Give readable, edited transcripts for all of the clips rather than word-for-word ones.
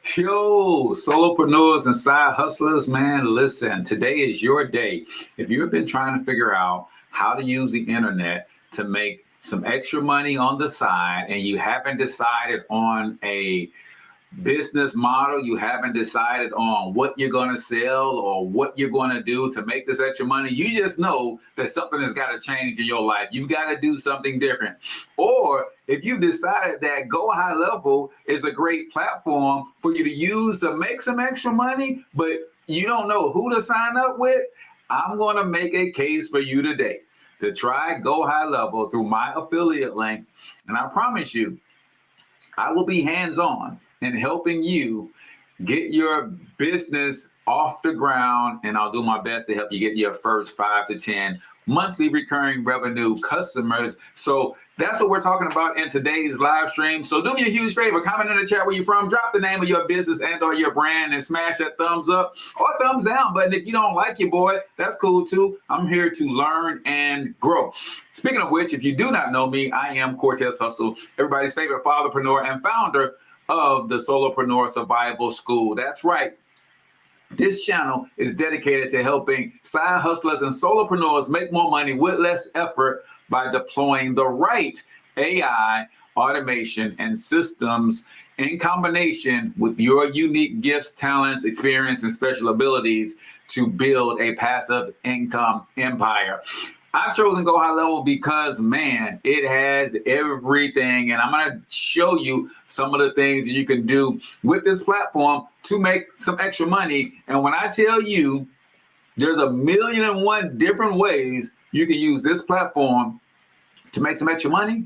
Yo, solopreneurs and side hustlers, man, listen, today is your day. If you've been trying to figure out how to use the internet to make some extra money on the side and you haven't decided on a business model, you haven't decided on what you're going to sell or what you're going to do to make this extra money, you just know that something has got to change in your life. You've got to do something different. Or if you decided that Go High Level is a great platform for you to use to make some extra money, but you don't know who to sign up with, I'm going to make a case for you today to try Go High Level through my affiliate link. And I promise you, I will be hands-on in helping you get your business off the ground, and I'll do my best to help you get your first 5 to 10 monthly recurring revenue customers. So that's what we're talking about in today's live stream. So do me a huge favor, comment in the chat where you're from, drop the name of your business and or your brand, and smash that thumbs up or thumbs down button. If you don't like your boy, that's cool too. I'm here to learn and grow. Speaking of which, if you do not know me, I am Cortez Hustle, everybody's favorite fatherpreneur and founder of the Solopreneur Survival School. That's right. This channel is dedicated to helping side hustlers and solopreneurs make more money with less effort by deploying the right AI, automation, and systems in combination with your unique gifts, talents, experience, and special abilities to build a passive income empire. I've chosen Go High Level because, man, it has everything. And I'm going to show you some of the things that you can do with this platform to make some extra money. And when I tell you there's 1,000,001 different ways you can use this platform to make some extra money,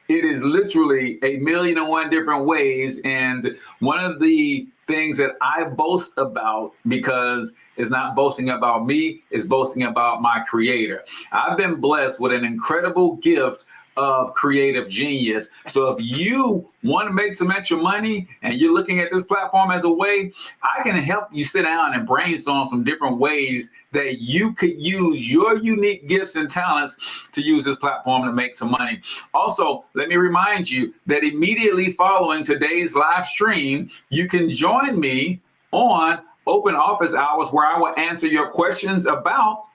it is literally 1,000,001 different ways. And one of the things that I boast about, because it's not boasting about me, it's boasting about my creator. I've been blessed with an incredible gift of creative genius. So if you want to make some extra money and you're looking at this platform as a way, I can help you sit down and brainstorm some different ways that you could use your unique gifts and talents to use this platform to make some money. Also, let me remind you that immediately following today's live stream, you can join me on open office hours where I will answer your questions about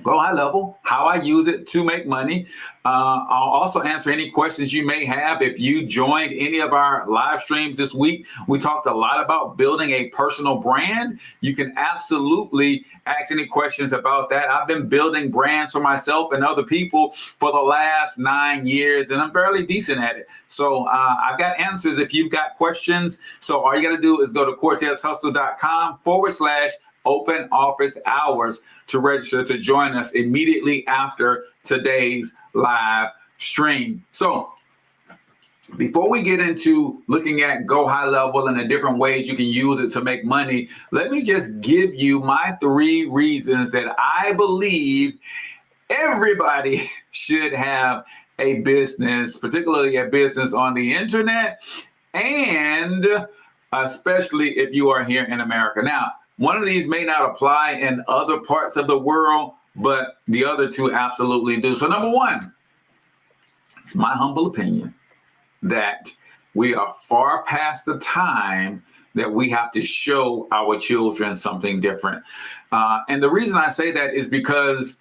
Go High Level, how I use it to make money. I'll also answer any questions you may have if you joined any of our live streams this week. We talked a lot about building a personal brand. You can absolutely ask any questions about that. I've been building brands for myself and other people for the last 9 years, and I'm fairly decent at it. So I've got answers if you've got questions. So all you got to do is go to cortezhustle.com/open office hours to register to join us immediately after today's live stream. So before we get into looking at Go High Level and the different ways you can use it to make money, let me just give you my 3 reasons that I believe everybody should have a business, particularly a business on the internet, and especially if you are here in America. Now, one of these may not apply in other parts of the world, but the other 2 absolutely do. So number 1, it's my humble opinion that we are far past the time that we have to show our children something different. And the reason I say that is because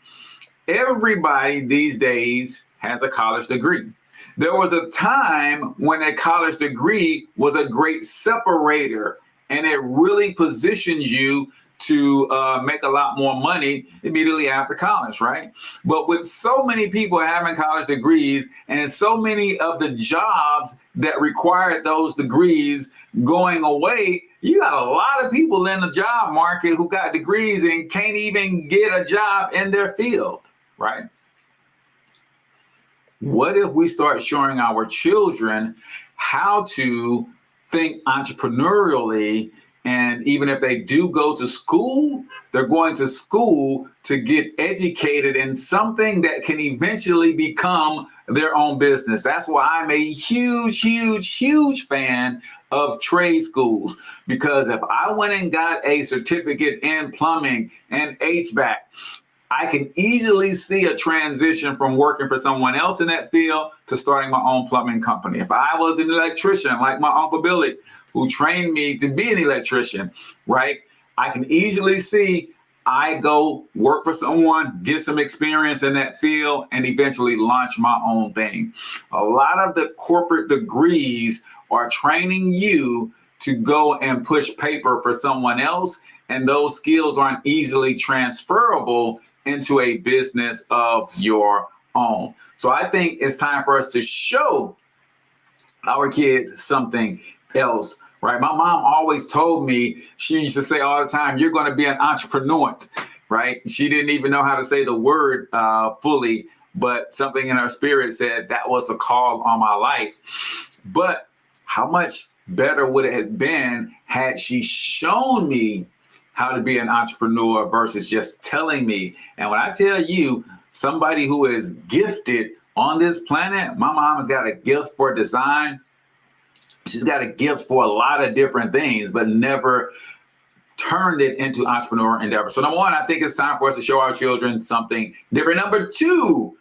everybody these days has a college degree. There was a time when a college degree was a great separator, and it really positions you to make a lot more money immediately after college, right? But with so many people having college degrees and so many of the jobs that required those degrees going away, you got a lot of people in the job market who got degrees and can't even get a job in their field, right? What if we start showing our children how to think entrepreneurially? And even if they do go to school, they're going to school to get educated in something that can eventually become their own business. That's why I'm a huge fan of trade schools, because if I went and got a certificate in plumbing and HVAC, I can easily see a transition from working for someone else in that field to starting my own plumbing company. If I was an electrician, like my Uncle Billy, who trained me to be an electrician, right? I can easily see I go work for someone, get some experience in that field, and eventually launch my own thing. A lot of the corporate degrees are training you to go and push paper for someone else, and those skills aren't easily transferable into a business of your own. So I think it's time for us to show our kids something else. Right. My mom always told me, she used to say all the time, you're going to be an entrepreneur. Right. She didn't even know how to say the word fully, but something in her spirit said that was a call on my life. But how much better would it have been had she shown me how to be an entrepreneur versus just telling me? And when I tell you, somebody who is gifted on this planet, my mom has got a gift for design. She's got a gift for a lot of different things, but never turned it into entrepreneur endeavor. So number one, I think it's time for us to show our children something different. Number two,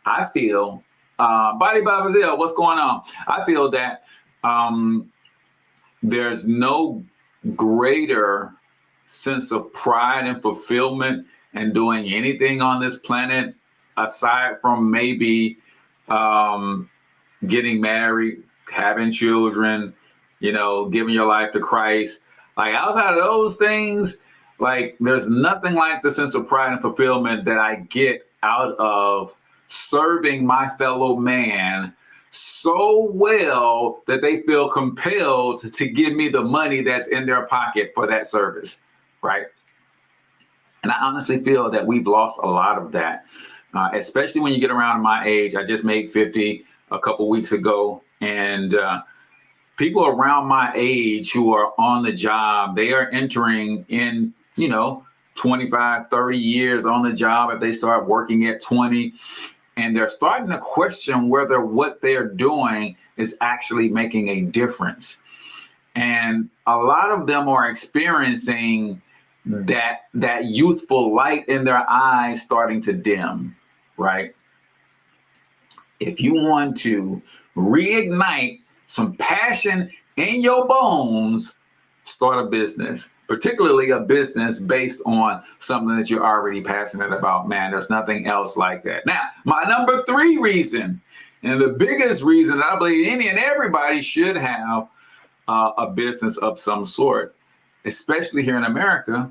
I feel, Body by Brazil, what's going on? I feel that there's no greater sense of pride and fulfillment in doing anything on this planet, aside from maybe getting married, having children, giving your life to Christ. Like outside of those things, like there's nothing like the sense of pride and fulfillment that I get out of serving my fellow man so well that they feel compelled to give me the money that's in their pocket for that service, right? And I honestly feel that we've lost a lot of that, especially when you get around my age. I just made 50 a couple weeks ago. And people around my age who are on the job, they are entering in, 25, 30 years on the job if they start working at 20. And they're starting to question whether what they're doing is actually making a difference. And a lot of them are experiencing that youthful light in their eyes starting to dim, right? If you want to reignite some passion in your bones, start a business, particularly a business based on something that you're already passionate about. Man, there's nothing else like that. Now, my number three reason, and the biggest reason that I believe any and everybody should have a business of some sort, especially here in America,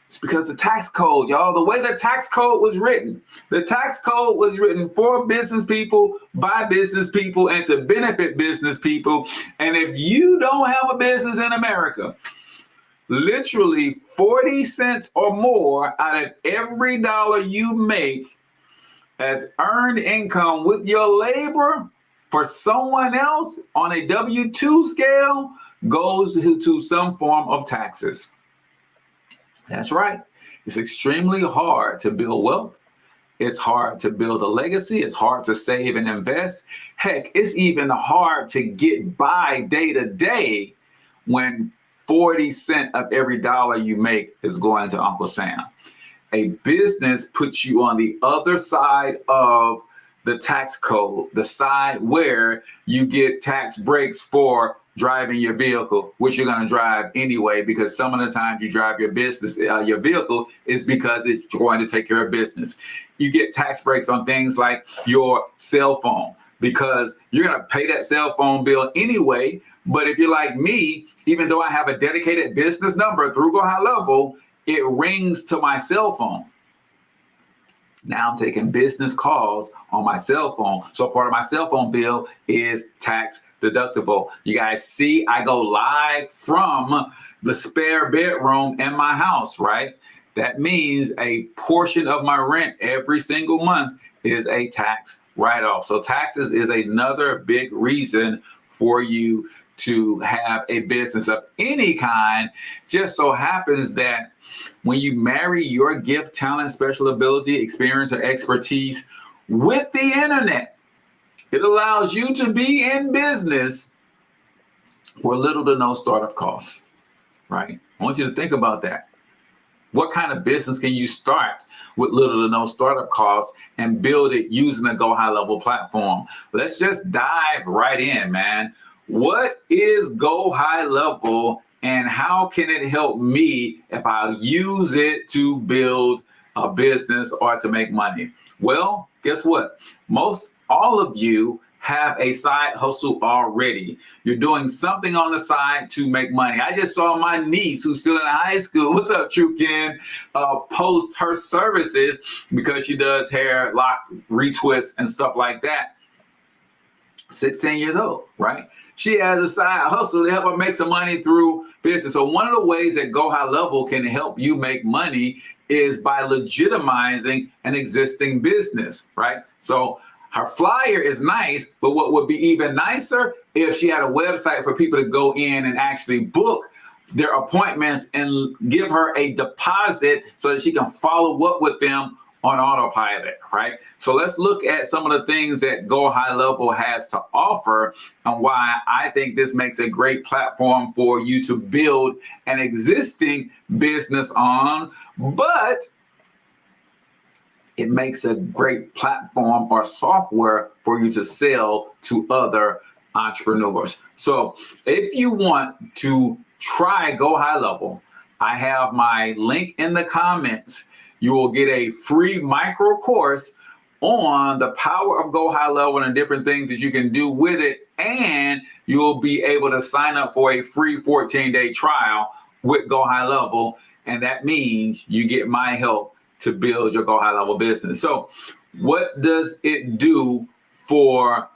it's because the tax code, y'all, the way the tax code was written, the tax code was written for business people, by business people, and to benefit business people. And if you don't have a business in America, literally 40 cents or more out of every dollar you make as earned income with your labor for someone else on a W-2 scale goes to some form of taxes. That's right. It's extremely hard to build wealth. It's hard to build a legacy. It's hard to save and invest. Heck, it's even hard to get by day to day when 40 cents of every dollar you make is going to Uncle Sam. A business puts you on the other side of the tax code, the side where you get tax breaks for driving your vehicle, which you're going to drive anyway, because some of the times you drive your business, your vehicle is because it's going to take care of business. You get tax breaks on things like your cell phone, because you're going to pay that cell phone bill anyway. But if you're like me, even though I have a dedicated business number through Go Highlevel, it rings to my cell phone. Now I'm taking business calls on my cell phone. So part of my cell phone bill is tax deductible. You guys see, I go live from the spare bedroom in my house, right? That means a portion of my rent every single month is a tax write-off. So taxes is another big reason for you to have a business of any kind. Just so happens that when you marry your gift, talent, special ability, experience, or expertise with the internet, it allows you to be in business for little to no startup costs, right? I want you to think about that. What kind of business can you start with little to no startup costs and build it using the Go High Level platform? Let's just dive right in, man. What is Go High Level and how can it help me if I use it to build a business or to make money? Well, guess what? All of you have a side hustle already. You're doing something on the side to make money. I just saw my niece, who's still in high school, what's up, True Ken, post her services because she does hair, lock, retwist, and stuff like that. 16 years old, right? She has a side hustle to help her make some money through business. So one of the ways that Go High Level can help you make money is by legitimizing an existing business, right? So her flyer is nice, but what would be even nicer if she had a website for people to go in and actually book their appointments and give her a deposit so that she can follow up with them on autopilot, right? So let's look at some of the things that Go High Level has to offer and why I think this makes a great platform for you to build an existing business on, but it makes a great platform or software for you to sell to other entrepreneurs. So if you want to try Go High Level, I have my link in the comments. You will get a free micro course on the power of Go High Level and different things that you can do with it. And you'll be able to sign up for a free 14-day trial with Go High Level. And that means you get my help to build your Go High Level business. So what does it do for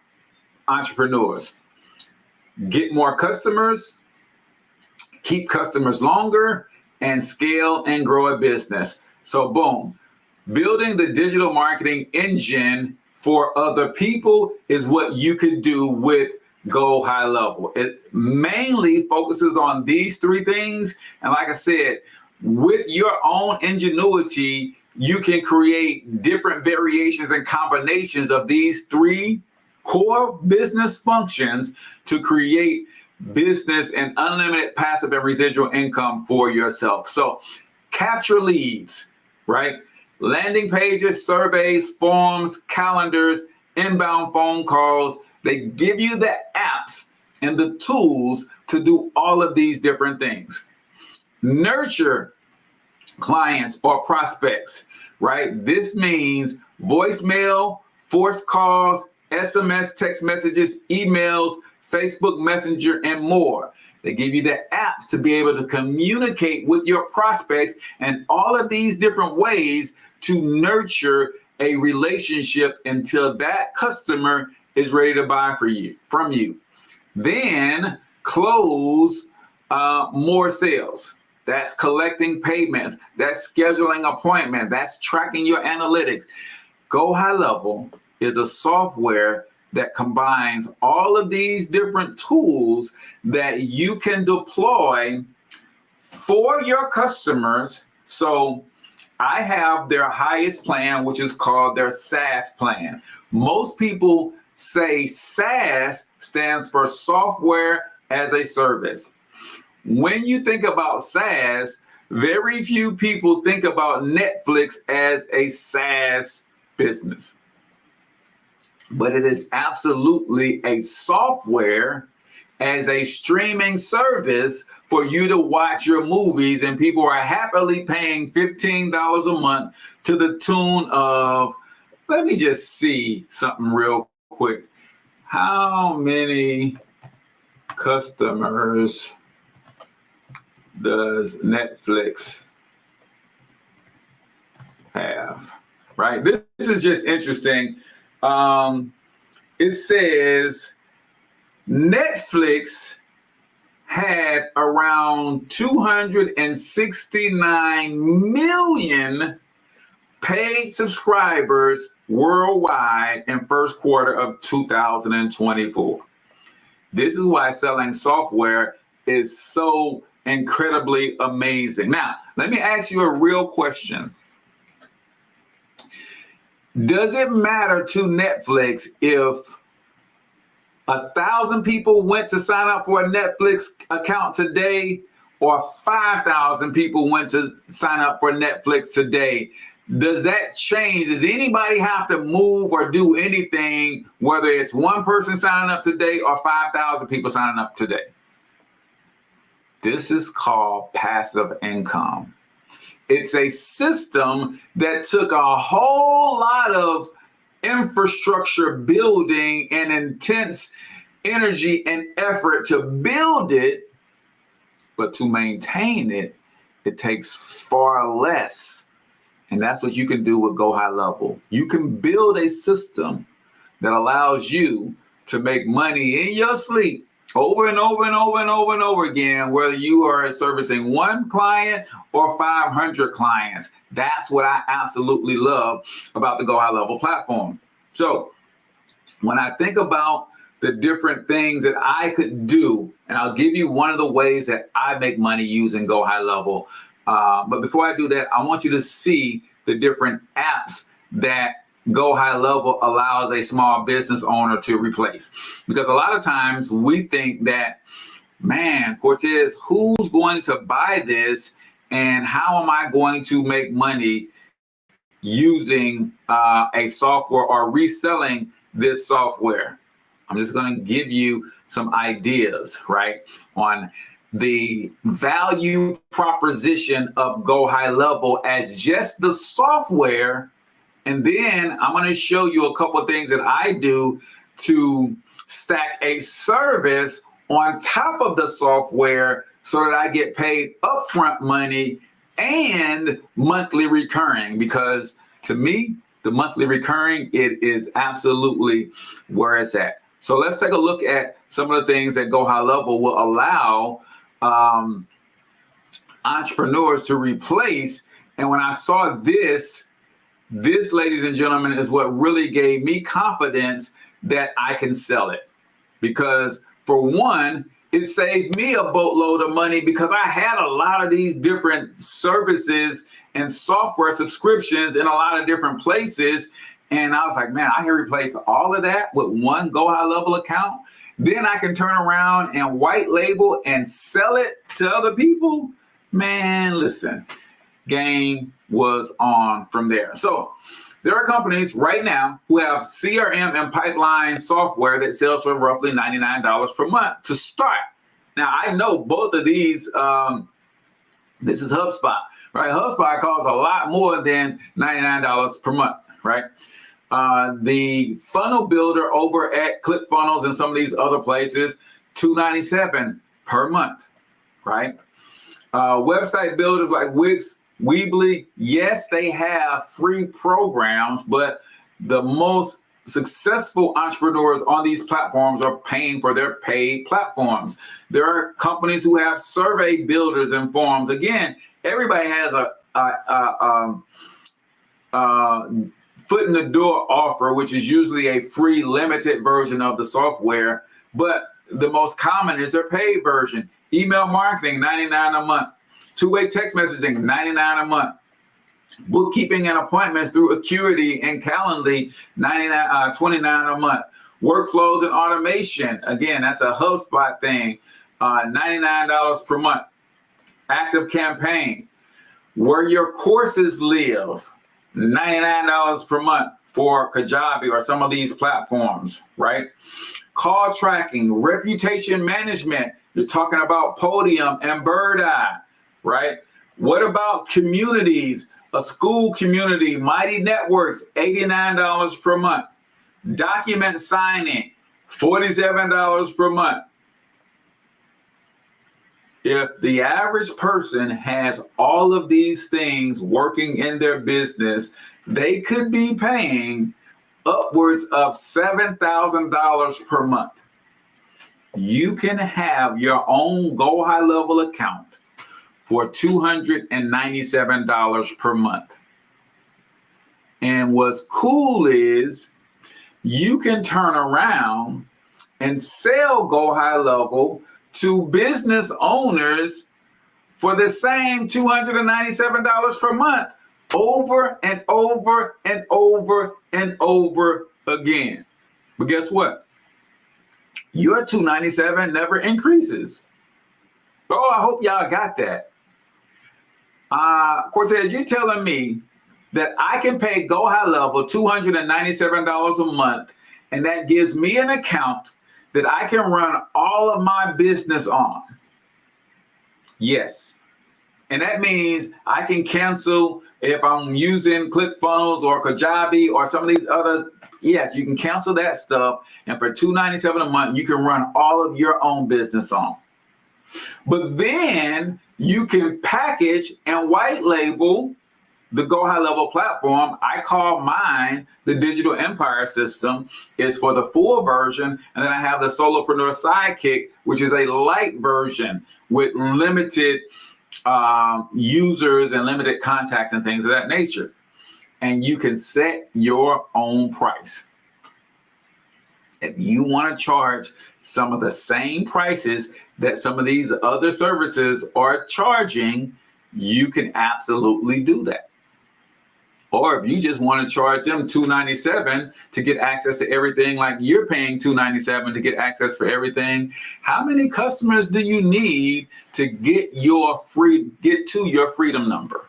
entrepreneurs? Get more customers, keep customers longer, and scale and grow a business. So boom, building the digital marketing engine for other people is what you could do with Go High Level. It mainly focuses on these three things. And like I said, with your own ingenuity, you can create different variations and combinations of these three core business functions to create business and unlimited passive and residual income for yourself. So capture leads, right? Landing pages, surveys, forms, calendars, inbound phone calls. They give you the apps and the tools to do all of these different things. Nurture clients or prospects, right? This means voicemail, forced calls, SMS, text messages, emails, Facebook Messenger, and more. They give you the apps to be able to communicate with your prospects and all of these different ways to nurture a relationship until that customer is ready to buy from you. Then close more sales. That's collecting payments. That's scheduling appointments. That's tracking your analytics. Go High Level is a software that combines all of these different tools that you can deploy for your customers. So I have their highest plan, which is called their SaaS plan. Most people say SaaS stands for software as a service. When you think about SaaS, very few people think about Netflix as a SaaS business. But it is absolutely a software as a streaming service for you to watch your movies, and people are happily paying $15 a month to the tune of, let me just see something real quick. How many customers does Netflix have? Right? This is just interesting. It says Netflix had around 269 million paid subscribers worldwide in first quarter of 2024. This is why selling software is so incredibly amazing. Now, let me ask you a real question. Does it matter to Netflix if 1,000 people went to sign up for a Netflix account today, or 5,000 people went to sign up for Netflix today, does that change? Does anybody have to move or do anything, whether it's one person signing up today or 5,000 people signing up today? This is called passive income. It's a system that took a whole lot of infrastructure building and intense energy and effort to build it, but to maintain it, it takes far less. And that's what you can do with Go High Level. You can build a system that allows you to make money in your sleep over and over and over and over and over again, whether you are servicing one client or 500 clients. That's what I absolutely love about the Go High Level platform. So when I think about the different things that I could do, and I'll give you one of the ways that I make money using Go High Level. But before I do that, I want you to see the different apps that Go High Level allows a small business owner to replace. Because a lot of times we think that, man, Cortez, who's going to buy this and how am I going to make money using a software or reselling this software? I'm just going to give you some ideas, right, on the value proposition of Go High Level as just the software. And then I'm going to show you a couple of things that I do to stack a service on top of the software so that I get paid upfront money and monthly recurring. Because to me, the monthly recurring, it is absolutely where it's at. So let's take a look at some of the things that Go High Level will allow entrepreneurs to replace. And when I saw this, ladies and gentlemen, is what really gave me confidence that I can sell it. Because for one, it saved me a boatload of money because I had a lot of these different services and software subscriptions in a lot of different places. And I was like, man, I can replace all of that with one Go High Level account. Then I can turn around and white label and sell it to other people. Man, listen, game was on from there. So there are companies right now who have CRM and pipeline software that sells for roughly $99 per month to start. Now, I know both of these, this is HubSpot, right? HubSpot costs a lot more than $99 per month, right? The funnel builder over at ClickFunnels and some of these other places, $297 per month, right? Website builders like Wix, Weebly, yes, they have free programs, but the most successful entrepreneurs on these platforms are paying for their paid platforms. There are companies who have survey builders and forms. Again, everybody has a foot in the door offer, which is usually a free limited version of the software, but the most common is their paid version. Email marketing, $99 a month. Two-way text messaging, $99 a month. Bookkeeping and appointments through Acuity and Calendly, $29 a month. Workflows and automation, again, that's a HubSpot thing, $99 per month. Active Campaign, where your courses live, $99 per month for Kajabi or some of these platforms, right? Call tracking, reputation management, you're talking about Podium and Bird Eye, right? What about communities? A school community, Mighty Networks, $89 per month. Document signing, $47 per month. If the average person has all of these things working in their business, they could be paying upwards of $7,000 per month. You can have your own Go High Level account for $297 per month. And what's cool is you can turn around and sell Go High Level to business owners for the same $297 per month over and over and over and over again. But guess what? Your $297 never increases. Oh, I hope y'all got that. Cortez, you're telling me that I can pay Go Highlevel $297 a month, and that gives me an account that I can run all of my business on. Yes. And that means I can cancel if I'm using ClickFunnels or Kajabi or some of these other. Yes, you can cancel that stuff. And for $297 a month, you can run all of your own business on. But then you can package and white label the Go Highlevel platform. I call mine the Digital Empire System. It's for the full version. And then I have the Solopreneur Sidekick, which is a light version with limited users and limited contacts and things of that nature. And you can set your own price. If you want to charge some of the same prices that some of these other services are charging, you can absolutely do that. Or if you just want to charge them $297 to get access to everything, like you're paying $297 to get access for everything, how many customers do you need to get to your freedom number,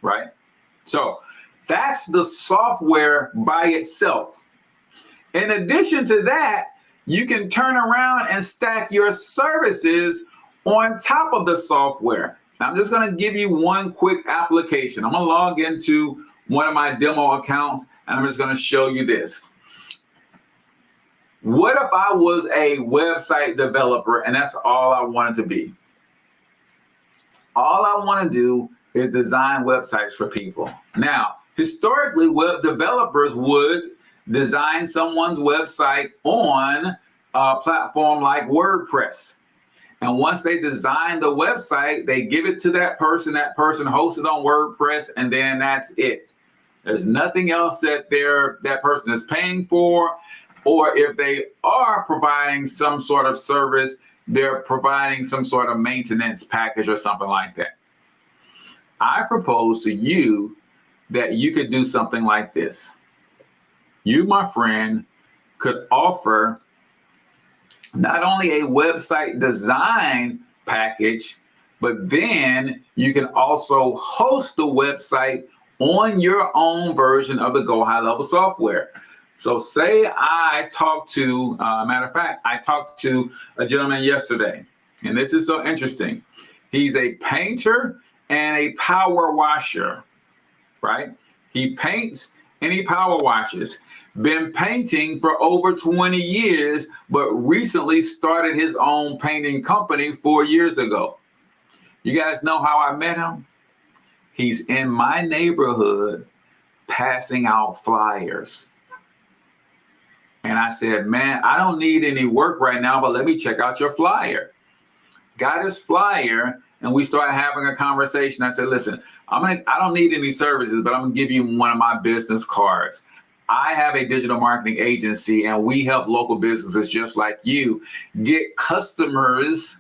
right? So that's the software by itself. In addition to that, you can turn around and stack your services on top of the software. Now, I'm just going to give you one quick application. I'm going to log into one of my demo accounts, and I'm just going to show you this. What if I was a website developer and that's all I wanted to be? All I want to do is design websites for people. Now, historically, web developers would design someone's website on a platform like WordPress. And once they design the website, they give it to that person hosts it on WordPress, and then that's it. There's nothing else that that person is paying for, or if they are providing some sort of service, they're providing some sort of maintenance package or something like that. I propose to you that you could do something like this. You, my friend, could offer not only a website design package, but then you can also host the website on your own version of the Go Highlevel software. So say I talked to, matter of fact, I talked to a gentleman yesterday, and this is so interesting. He's a painter and a power washer, right? He paints and he power washes. Been painting for over 20 years, but recently started his own painting company 4 years ago. You guys know how I met him? He's in my neighborhood passing out flyers. And I said, man, I don't need any work right now, but let me check out your flyer. Got his flyer, and we started having a conversation. I said, listen, I don't need any services, but I'm gonna give you one of my business cards. I have a digital marketing agency, and we help local businesses just like you get customers,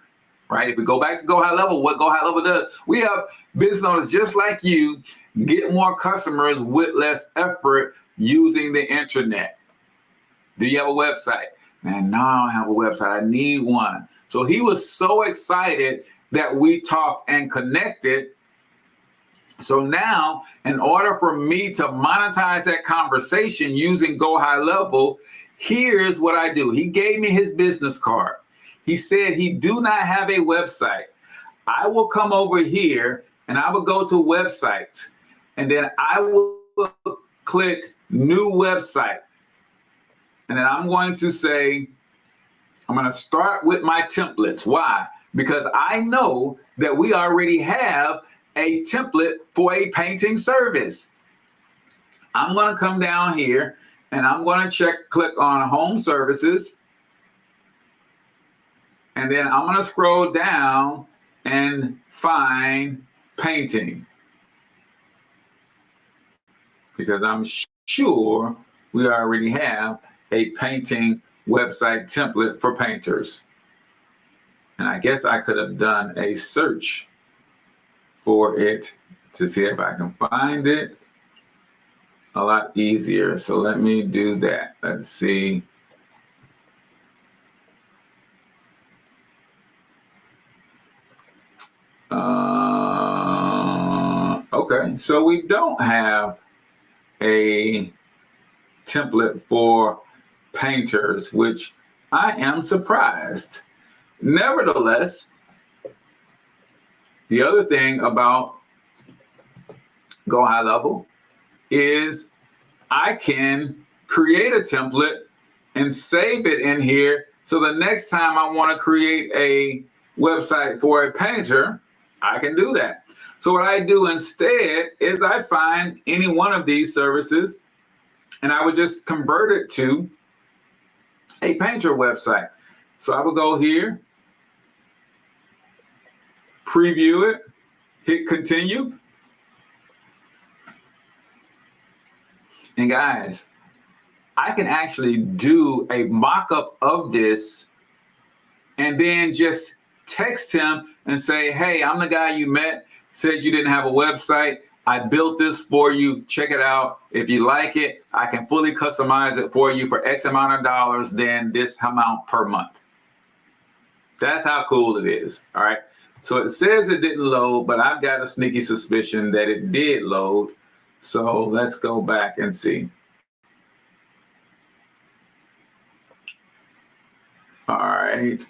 right? If we go back to Go Highlevel, what Go Highlevel does, we have business owners just like you get more customers with less effort using the internet. Do you have a website? Man, no, I don't have a website. I need one. So he was so excited that we talked and connected. So now, in order for me to monetize that conversation using Go Highlevel, here's what I do. He gave me his business card. He said he do not have a website. I will come over here and I will go to websites, and then I will click new website. And then I'm going to say, I'm going to start with my templates. Why? Because I know that we already have a template for a painting service. I'm going to come down here and I'm going to click on home services. And then I'm going to scroll down and find painting. Because I'm sure we already have a painting website template for painters. And I guess I could have done a search for it to see if I can find it a lot easier. So let me do that. Let's see. Okay, so we don't have a template for painters, which I am surprised. Nevertheless, the other thing about Go High Level is I can create a template and save it in here. So the next time I want to create a website for a painter, I can do that. So what I do instead is I find any one of these services and I would just convert it to a painter website. So I would go here, preview it, hit continue. And guys, I can actually do a mock-up of this and then just text him and say, hey, I'm the guy you met, said you didn't have a website. I built this for you. Check it out. If you like it, I can fully customize it for you for X amount of dollars, then this amount per month. That's how cool it is. All right. So it says it didn't load, but I've got a sneaky suspicion that it did load. So let's go back and see. All right.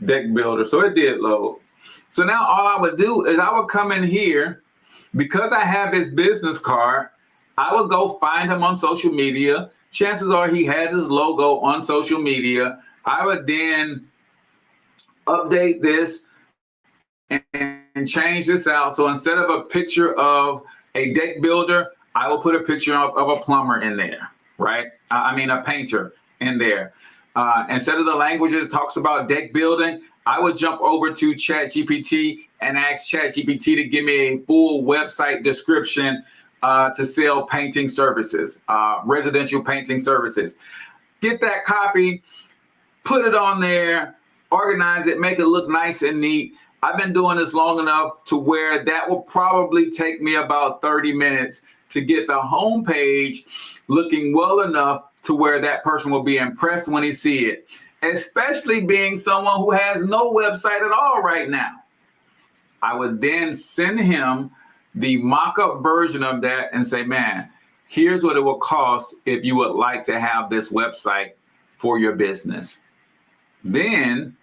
Deck builder. So it did load. So now all I would do is I would come in here because I have his business card. I would go find him on social media. Chances are he has his logo on social media. I would then update this and change this out. So instead of a picture of a deck builder, I will put a picture of a plumber in there, right? I mean, a painter in there. Instead of the languages talks about deck building, I would jump over to ChatGPT and ask ChatGPT to give me a full website description to sell painting services, residential painting services. Get that copy, put it on there, organize it, make it look nice and neat. I've been doing this long enough to where that will probably take me about 30 minutes to get the homepage looking well enough to where that person will be impressed when he see it, especially being someone who has no website at all right now. I would then send him the mock-up version of that and say, man, here's what it will cost if you would like to have this website for your business. Then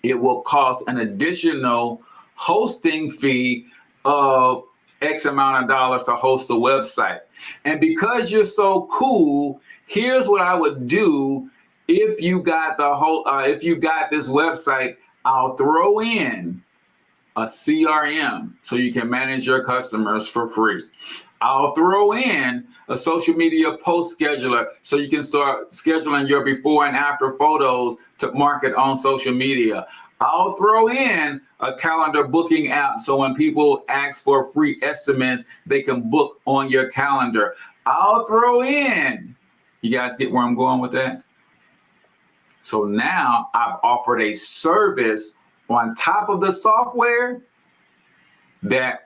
it will cost an additional hosting fee of X amount of dollars to host a website. And because you're so cool, here's what I would do if you got this website. I'll throw in a CRM so you can manage your customers for free. I'll throw in a social media post scheduler so you can start scheduling your before and after photos to market on social media. I'll throw in a calendar booking app so when people ask for free estimates, they can book on your calendar. I'll throw in, you guys get where I'm going with that? So now I've offered a service on top of the software that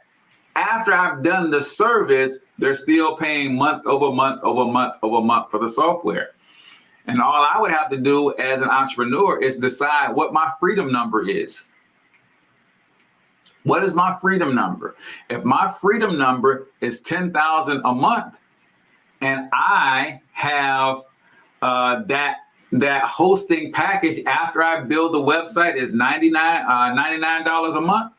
after I've done the service, they're still paying month over month over month over month for the software. And all I would have to do as an entrepreneur is decide what my freedom number is. What is my freedom number? If my freedom number is $10,000 a month, and I have that hosting package after I build the website is $99 a month,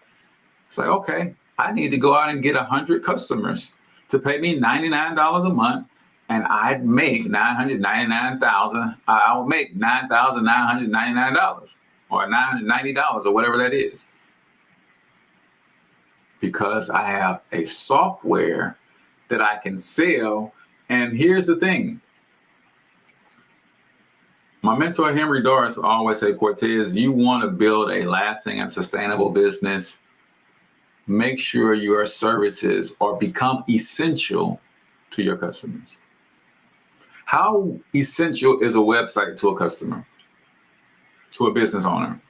it's like, okay, I need to go out and get 100 customers to pay me $99 a month. And I'd make $999,000. I'll make $9,999 or $990 or whatever that is, because I have a software that I can sell. And here's the thing. My mentor, Henry Doris, always say, Cortez, you want to build a lasting and sustainable business, make sure your services or become essential to your customers. How essential is a website to a customer, to a business owner?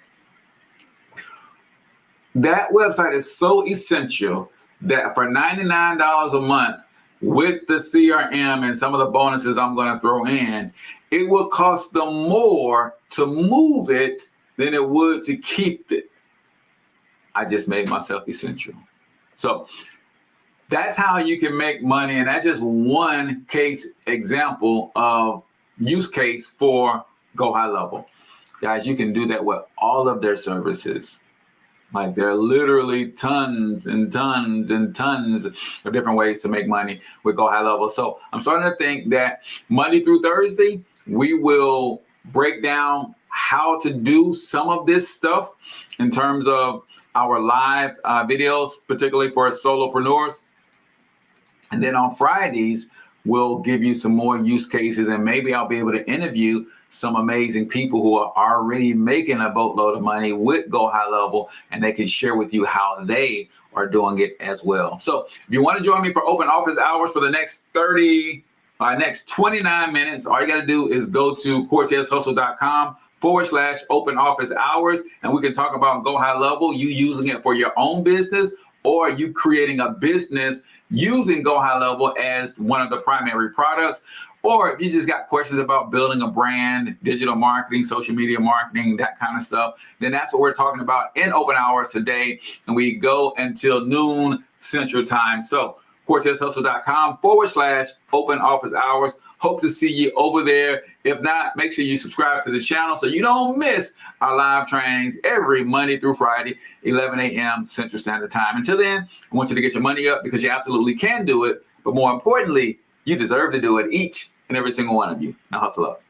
That website is so essential that for $99 a month with the CRM and some of the bonuses I'm going to throw in, it will cost them more to move it than it would to keep it. I just made myself essential. So that's how you can make money. And that's just one case example of use case for Go High Level. Guys, you can do that with all of their services. Like there are literally tons and tons and tons of different ways to make money with Go High Level. So I'm starting to think that Monday through Thursday, we will break down how to do some of this stuff in terms of our live videos, particularly for solopreneurs. And then on Fridays, we'll give you some more use cases, and maybe I'll be able to interview some amazing people who are already making a boatload of money with Go High Level, and they can share with you how they are doing it as well. So if you want to join me for open office hours for the next 29 minutes, all you got to do is go to cortezhustle.com/open office hours, and we can talk about Go High Level, you using it for your own business, or you creating a business using Go High Level as one of the primary products. Or if you just got questions about building a brand, digital marketing, social media marketing, that kind of stuff, then that's what we're talking about in open hours today. And we go until noon Central Time. So cortezhustle.com/open office hours. Hope to see you over there. If not, make sure you subscribe to the channel so you don't miss our live trainings every Monday through Friday, 11 a.m. Central Standard Time. Until then, I want you to get your money up because you absolutely can do it. But more importantly, you deserve to do it, each and every single one of you. Now hustle up.